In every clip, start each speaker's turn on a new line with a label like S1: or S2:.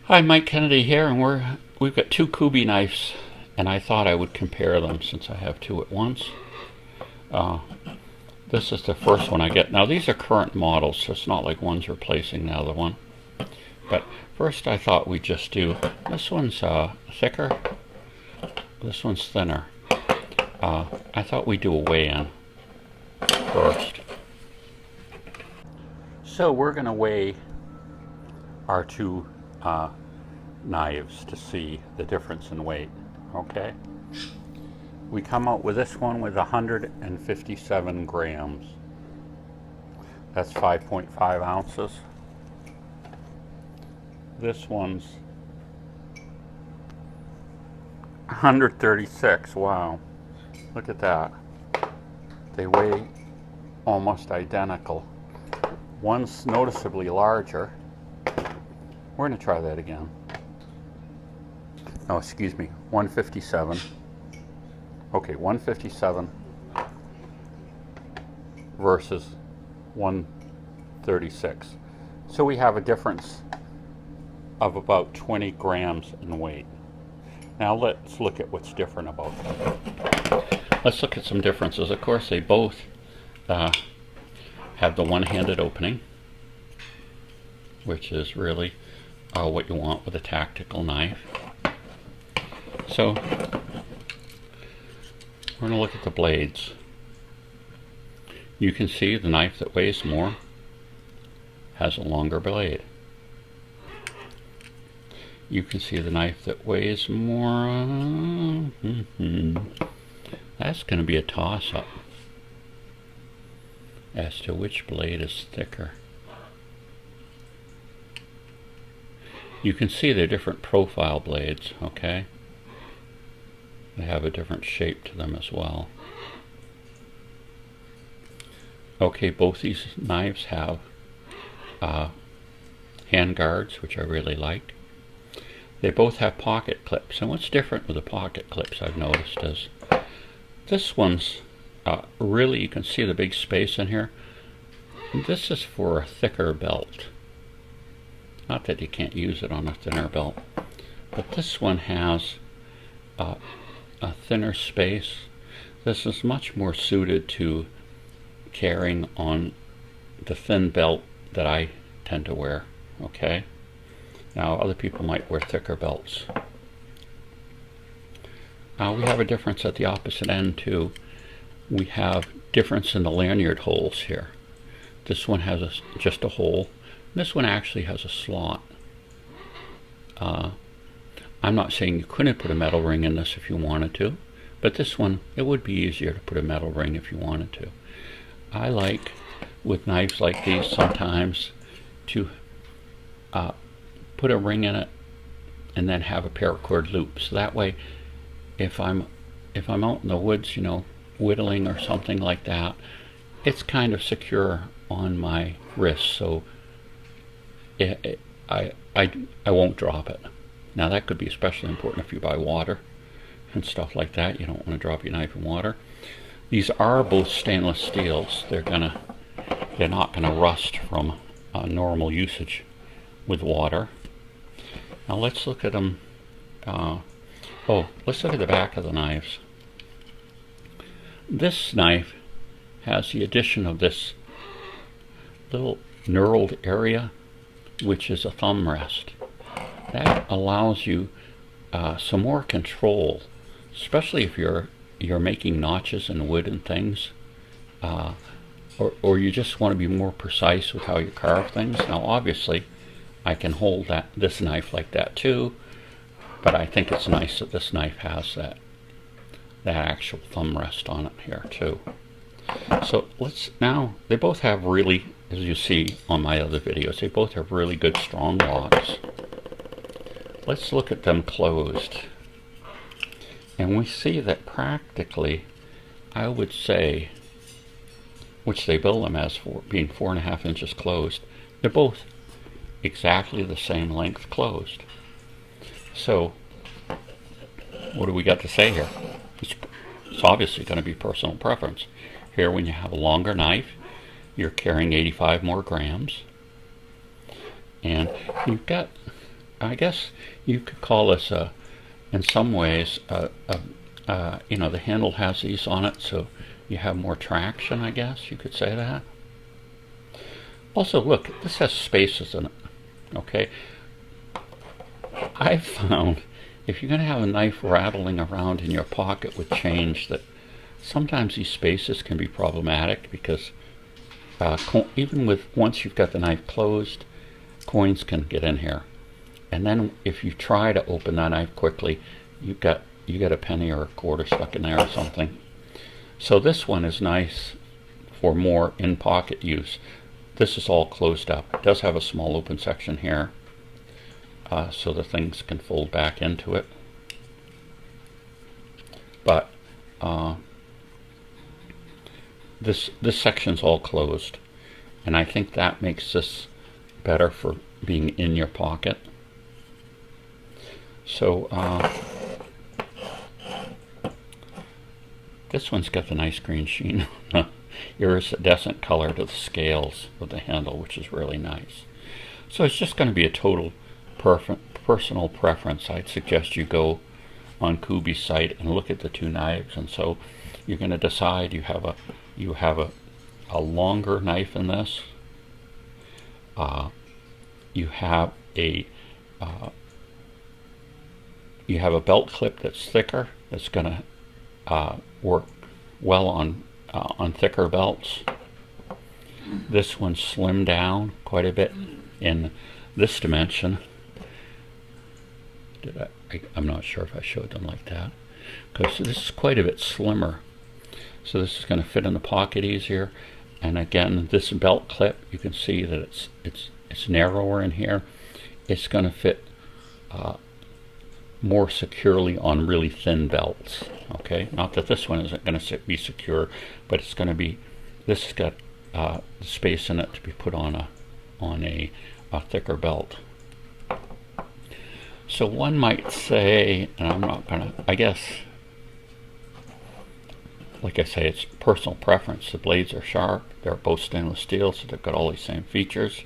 S1: Hi, Mike Kennedy here, and we've got two Kubey knives, and I thought I would compare them since I have two at once. This is the first one I get. Now these are current models, so it's not like one's replacing the other one. But first I thought we'd just do, this one's thicker, this one's thinner. I thought we'd do a weigh-in first. So we're going to weigh our two knives to see the difference in weight. Okay, we come out with this one with 157 grams. That's 5.5 ounces. This one's 136. Wow, look at that. They weigh almost identical. One's noticeably larger. We're going to try that again. Oh, excuse me, 157. Okay, 157 versus 136. So we have a difference of about 20 grams in weight. Now let's look at what's different about them. Let's look at some differences. Of course, they both have the one-handed opening, which is really what you want with a tactical knife. So we're going to look at the blades. You can see the knife that weighs more has a longer blade. You can see the knife that weighs more. That's going to be a toss-up as to which blade is thicker. You can see they're different profile blades, okay? They have a different shape to them as well. Okay, both these knives have hand guards, which I really like. They both have pocket clips, and what's different with the pocket clips I've noticed is this one's really, you can see the big space in here. This is for a thicker belt. Not that you can't use it on a thinner belt, but this one has a thinner space. This is much more suited to carrying on the thin belt that I tend to wear. Okay, now other people might wear thicker belts. We have a difference at the opposite end too. We have difference in the lanyard holes here. This one has just a hole. This one actually has a slot. I'm not saying you couldn't put a metal ring in this if you wanted to, but this one, it would be easier to put a metal ring if you wanted to. I like, with knives like these, sometimes to put a ring in it and then have a paracord loop. So that way, if I'm out in the woods, you know, whittling or something like that, it's kind of secure on my wrist, so I won't drop it. Now that could be especially important if you buy water and stuff like that. You don't want to drop your knife in water. These are both stainless steels. They're not gonna rust from normal usage with water. Now let's look at them. Let's look at the back of the knives. This knife has the addition of this little knurled area, which is a thumb rest. That allows you some more control, especially if you're making notches in wood and things, or you just want to be more precise with how you carve things. Now obviously I can hold this knife like that too, but I think it's nice that this knife has that actual thumb rest on it here too. So they both have really, as you see on my other videos, they both have really good strong locks. Let's look at them closed. And we see that practically, I would say, which they bill them as for being 4.5 inches closed, they're both exactly the same length closed. So what do we got to say here? It's obviously going to be personal preference. Here, when you have a longer knife, you're carrying 85 more grams, and you've got I guess you could call this in some ways, you know, the handle has these on it, so you have more traction, I guess you could say that. Also, look, this has spaces in it, okay? I've found if you're going to have a knife rattling around in your pocket with change, that sometimes these spaces can be problematic because even with once you've got the knife closed, coins can get in here. And then if you try to open that knife quickly, you get a penny or a quarter stuck in there or something. So this one is nice for more in-pocket use. This is all closed up. It does have a small open section here, so the things can fold back into it. But this section's all closed, and I think that makes this better for being in your pocket. So this one's got the nice green sheen, iridescent color to the scales of the handle, which is really nice. So it's just going to be a total personal preference. I'd suggest you go on Kubey's site and look at the two knives, and so you're going to decide you have a longer knife in this. You have a belt clip that's thicker, that's going to work well on thicker belts. This one's slimmed down quite a bit in this dimension. I'm not sure if I showed them like that, because this is quite a bit slimmer. So this is going to fit in the pocket easier. And again, this belt clip, you can see that it's narrower in here. It's going to fit more securely on really thin belts. Okay, not that this one isn't going to be secure, but it's going to be. This has got the space in it to be put on a thicker belt. So one might say, and I'm not gonna, I guess, like I say, it's personal preference. The blades are sharp. They're both stainless steel, so they've got all these same features.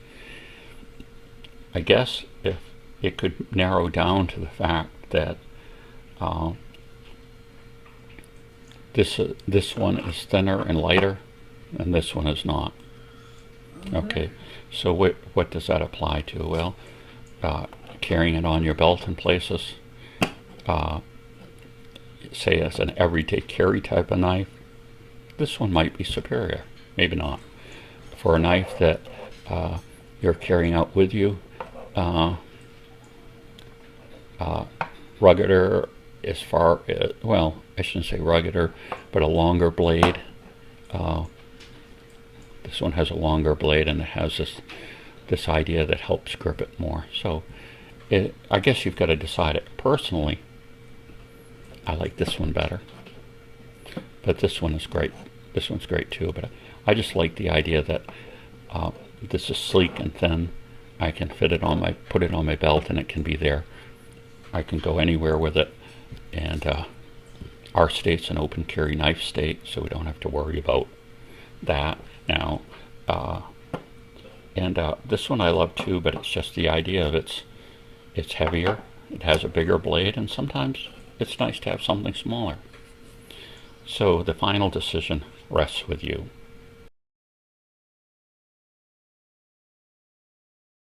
S1: I guess if it could narrow down to the fact that this one is thinner and lighter, and this one is not. Okay, so what does that apply to? Well, carrying it on your belt in places, say as an everyday carry type of knife, this one might be superior, maybe not. For a knife that you're carrying out with you, ruggeder as far as, well, I shouldn't say ruggeder, but a longer blade. This one has a longer blade, and it has this idea that helps grip it more. So I guess you've got to decide it. Personally, I like this one better, but this one is great. This one's great too, but I just like the idea that this is sleek and thin. I can put it on my belt, and it can be there. I can go anywhere with it, and our state's an open carry knife state, so we don't have to worry about that now. This one I love too, but it's just the idea of it's heavier, it has a bigger blade, and sometimes it's nice to have something smaller. So the final decision rests with you.